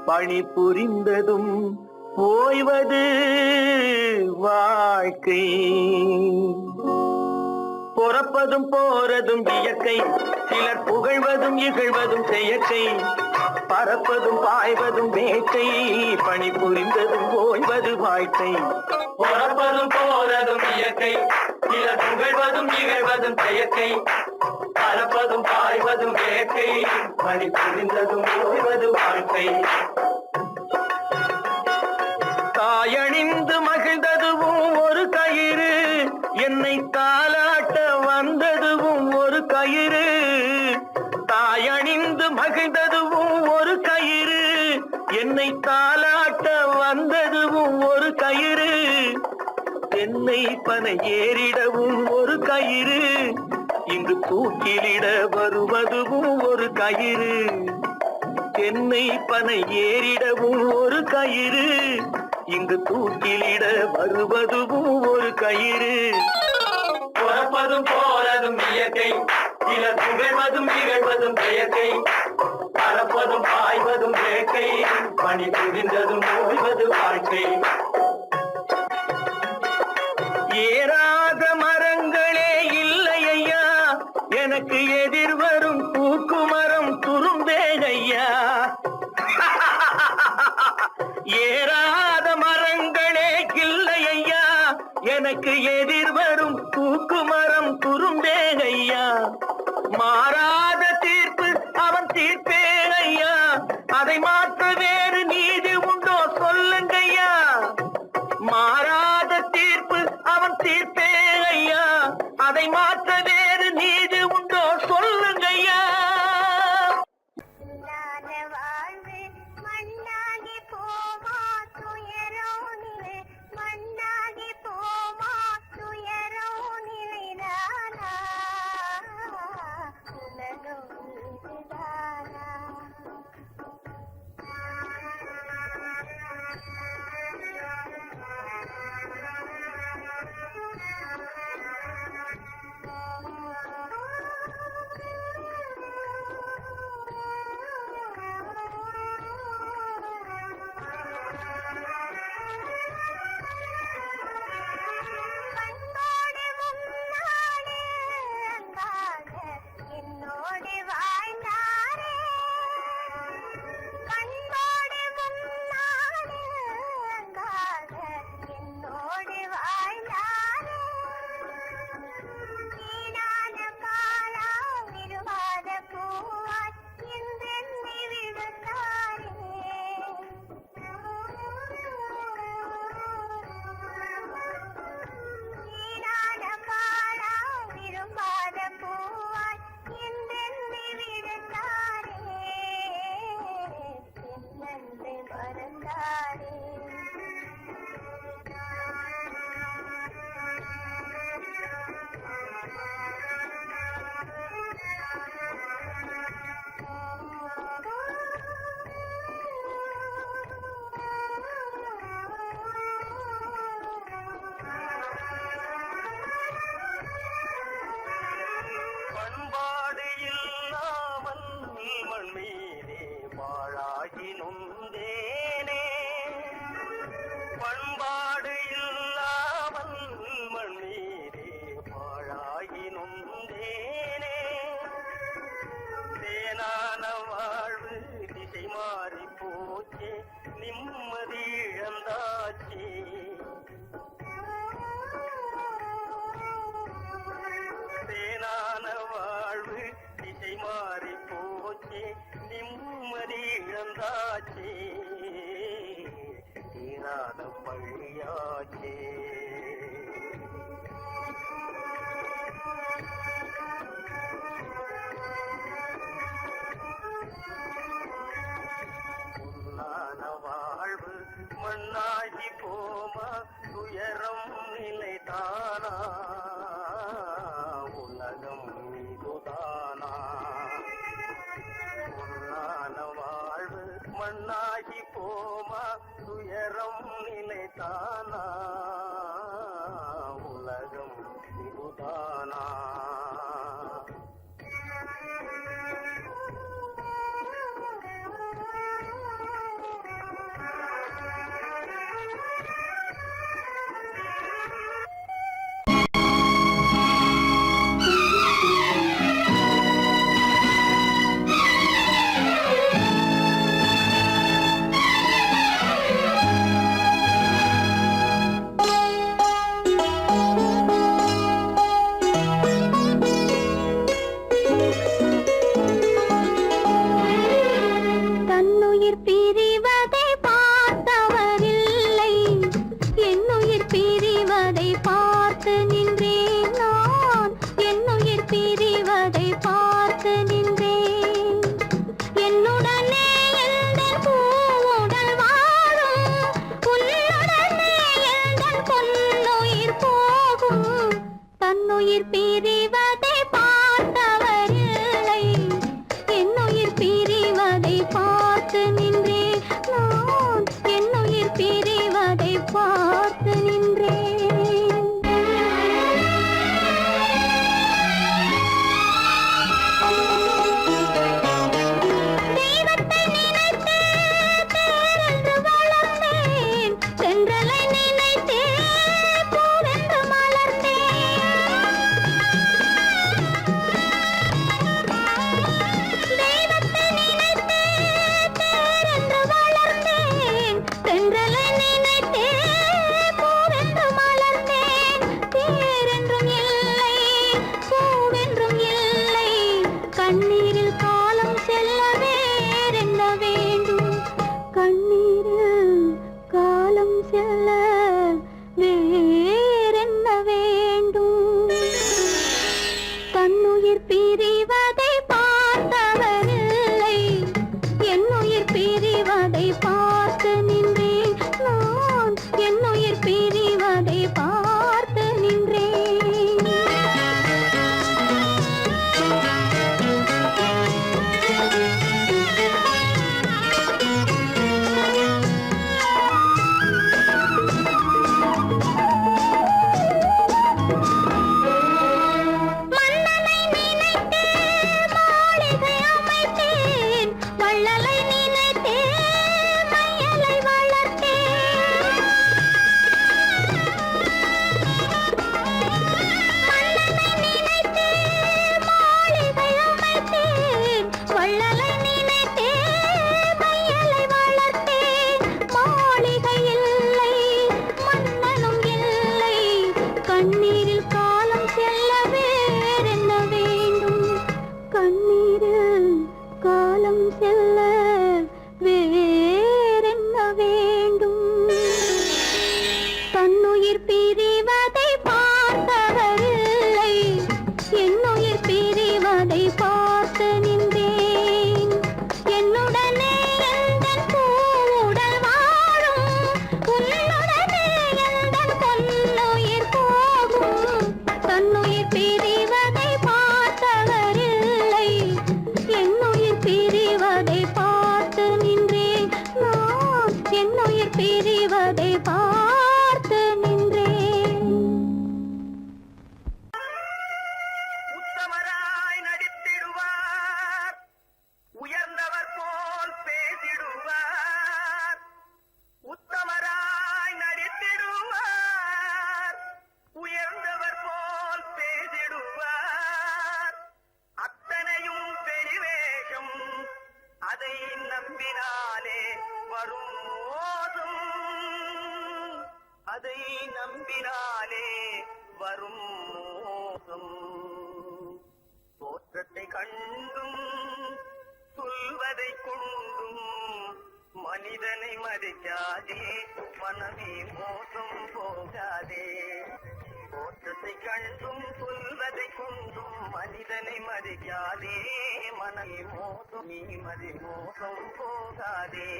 பணி புரிந்ததும் ஓய்வது வாழ்க்கை. பிறப்பதும் போறதும் இயற்கை, சிலர் புகழ்வதும் இகழ்வதும் செயற்கை. பறப்பதும் பாய்வதும் வேட்கை, பணி புரிந்ததும் ஓய்வது வாழ்க்கை. பிறப்பதும் போறதும் இயற்கை, சிலர் புகழ்வதும் இகழ்வதும் செயற்கை. பறப்பதும் பாய்வதும் வேட்கை, பணி புரிந்ததும் ஓய்வது வாழ்க்கை. தாயணிந்து மகிழ்ந்ததுவும் ஒரு கயிறு, என்னை தாலாட்ட வந்ததுவும் ஒரு கயிறு. தாயணிந்து மகிழ்ந்ததுவும் ஒரு கயிறு, என்னை தாலா தாலாட்ட வந்ததுவும் ஒரு கயிறு, தென்னை பனை ஏறிடவும் ஒரு கயிறு, இங்கு தூக்கிலிட வருவதுவும் ஒரு கயிறு. தென்னை பனை ஏறிடவும் ஒரு கயிறு, இங்கு தூக்கிலிட வருவதுவும் ஒரு கயிறு. பிறப்பதும் போறதும் இயற்கை, சிலர் புகழ்வதும் நிகழ்வதும் செயற்கை, பறப்பதும் பாய்வதும் வேட்கை, பணி புரிந்ததும் ஓய்வது வாழ்க்கை. ஏறாத மரங்களே இல்லை ஐயா, எனக்கு எதிர் வரும் பூக்குமரம் துரும்பேகையா. ஏறாத மரங்களே இல்லை ஐயா, எனக்கு எதிர் வரும் பூக்குமரம் துரும்பேகையா. மாறாத தீர்ப்பு அவன் தீர்ப்பே ஐயா, அதை மாற்ற வேறு நீதி உண்டோ சொல்லுங்கய்யா. மாறாத தீர்ப்பு அவன் தீர்ப்பே ஐயா, அதை மாற்ற வேறு நீதி உண்டோ சொல்லுங்கய்யா. இல்லாத வாழ்வு மண்ணாகி போமா துயரோ நிலை, மண்ணாகி போமா துயரோ நிலைதானா, உலகம் இதுதானா. பண்பாடு இல்லாமல் மண் மீதே வாழாகி நொந்தேனே, பண்பாடு இல்லாமல் மண் மீதே வாழாகி நொந்தேனே. தேனான வாழ்வு திசை மாறி போச்சே, நிம்மதி இழந்தாச்சே. தேனான வாழ்வு திசை மாறி போச்சே, நிம்மதி இழந்தாச்சே, தீராத பழியாச்சே. பொன்னான வாழ்வு மண்ணாகி போமா துயரம் நிலைதானா, உலகம் இதுதானா. பொன்னான வாழ்வு மண்ணாகி போமா துயரம் நிலைதானா, உலகம் இதுதானா. பார்த்து நின்றேன். தெய்வத்தை நினைத்தே பேரென்று வளர்ந்தேன், தென்றலை நினைத்தே பூவென்று மலர்ந்தேன். தெய்வத்தை நினைத்தே பேரென்று வளர்ந்தேன், தென்றலை நினைத்தே பூவென்று மலர்ந்தேன். பேரென்றும் இல்லை, பூவென்றும் இல்லை, கண்ணீரில் காலம் செல்ல வேறென்ன வேண்டும்? கண்ணீரில் காலம் செல்ல வேறென்ன வேண்டும்? தன்னுயிர் பிரிவதை பார்த்தவரில்லை, என்னுயிர் பிரிவதை பார்த்து நின்றேன். நான் என்னுயிர் பிரிவதை பார்த்து நின்றேன். மன்னனை நினைத்தே மாளிகை அமைத்தேன், வள்ளலை நினைத்தே மையலை வளர்த்தேன். மன்னனை நினைத்தே மாளிகை அமைத்தேன், வள்ளலை நினைத்தே மையலை வளர்த்தேன். மாளிகை இல்லை, மன்னனும் இல்லை, கண்ணீரில் காலம் செல்ல வேறென்ன வேண்டும்? கண்ணீரில் காலம் செல்ல வேறென்ன வேண்டும்? தன்னுயிர் பிரிவதை பார்த்தவரில்லை, என்னுயிர் பிரிவதை பார்த்து நின்றேன். என்னுடனே எந்தன் பூவுடல் வாழும், உன்னுடனே எந்தன் பொன்னுயிர் போகும். தன்னுயிர் பிரிவதை பார்த்தவரில்லை, என்னுயிர் பிரிவதை பார்த்து நின்றேன். நான் என்னுயிர் பிரிவதை பார்த்து நின்றேன். உத்தமராய் நடித்திடுவார், உயர்ந்தவர் போல் பேசிடுவார். உத்தமராய் நடித்திடுவார், உயர்ந்தவர் போல் பேசிடுவார். அத்தனையும் பெருவேஷம், அதை நம்பினாலே வரும் மோசம். அதை நம்பினாலே வரும் மோசம். தோற்றத்தை கண்டும் சொல்வதை கொண்டும் மனிதனை மதிக்காதே, மனமே மோசம் போகாதே. தோற்றத்தை கண்டும் சொல்வதை கொண்டும் மனிதனை மதிக்காதே, மனமே மோசம், நீ மோசம் போகாதே.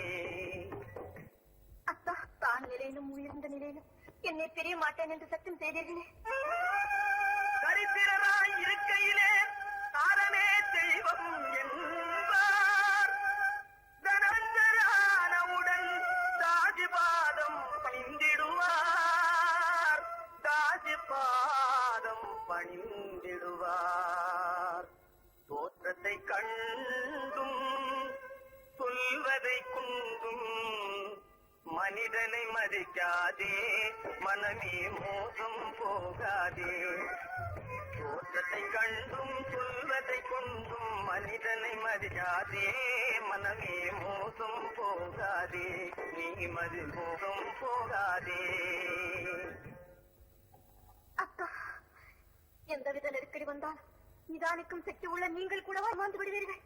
அத்தா, தான் நிலையிலும் உயர்ந்த நிலையிலும் என்னை தெரிய மாட்டேன் என்று சத்தியம் செய்தீர்களே. சரித்திரராய் இருக்கையிலே தாரமே தெய்வம் என்பார். தனஞ்சரானவுடன் தாஜி பாதம் பணிந்திடுவார், தாஜி பாதம் பணிந்திடுவார். தோற்றத்தை கண்டும் சொல்வதை கொண்டும் மனிதனை மதிக்காதே, மனமே மோசம் போகாதே. தோற்றத்தை கண்டும் சொல்வதை கொண்டும் மனிதனை மதிக்காதே, மனமே மோசம் போகாதே, நீ மோசம் போகாதே. அக்கா, எந்தவித நெருக்கடி வந்தால் நிதானிக்கும் சக்தி உள்ள நீங்கள் கூட வாழ்ந்து விடுவீர்கள்.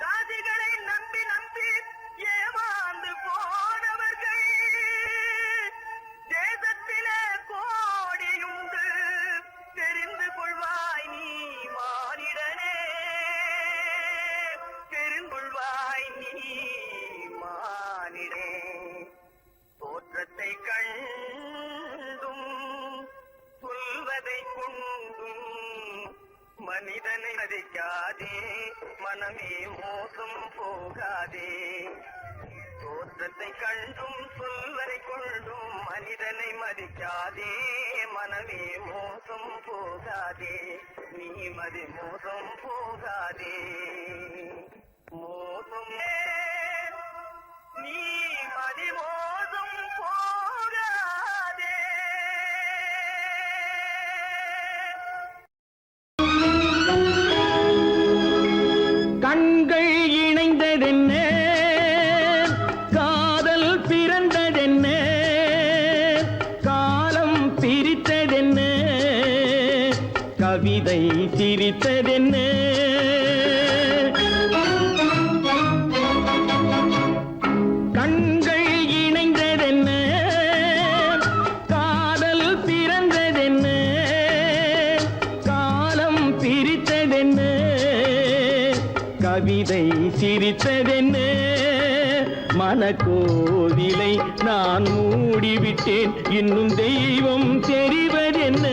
ஜாதிகளை நம்பி நம்பி ஏமாந்து போனவர்கள் தேசத்திலே கோடியுண்டு, தெரிந்து கொள்வாய் நீ மானிடனே, தெரிந்து கொள்வாய் நீ மானிடே. தோற்றத்தை கண்டும் சொல்வதை கொண்டும் மனிதனை மதிக்காதே, மனமே மோசம் போகாதே. தோற்றத்தை தோற்றத்தை கண்டும் சொல்வதை கொண்டும் மனிதனை மதிக்காதே மனமே மோசம் போகாதே நீ மதி மோசம் போகாதே மோசம் நீ மதி மோசம் போகாதே. கண்கள் இணைந்ததென்ன காதல் பிறந்ததென்ன காலம் பிரித்ததென்ன கவிதை சிரித்ததென்ன கண்கள் இணைந்ததென்ன காதல் பிறந்ததென்ன காலம் பிரித்ததென்ன கவிதை சிரித்ததென்ன மனக்கோவிலை நான் மூடிவிட்டேன் இன்னும் தெய்வம் தெரிவதென்ன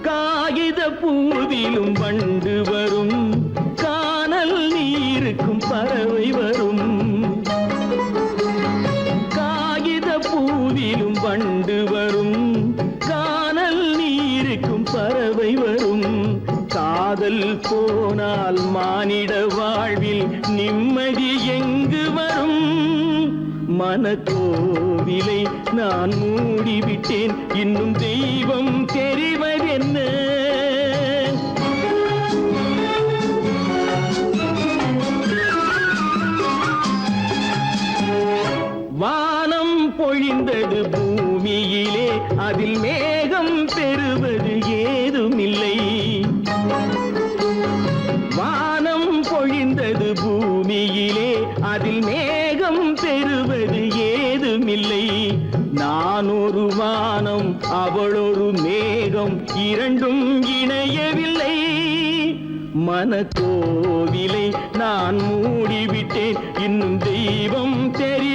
காகித பூவிலும் வண்டு வரும் கானல் நீருக்கும் பறவை வரும் காகித பூவிலும் வண்டு வரும் கானல் நீருக்கும் பறவை வரும் காதல் போனால் மானிட வாழ்வில் நிம்மதி எங்கு வரும் மனக்கோவிலை நான் மூடிவிட்டேன் இன்னும் தெய்வம் தெரிவதென்ன வானம் பொழிந்தது பூமியிலே அதில் மேகம் பெறுவது ஏதுமில்லை வானம் பொழிந்தது பூமியிலே அதில் மேகம் பெறுவது ஏதுமில்லை நான் ஒரு வானம் அவளொரு மேகம் இரண்டும் இணையவில்லை மனக்கோவிலை நான் மூடிவிட்டேன் இன்னும் தெய்வம் தெரிய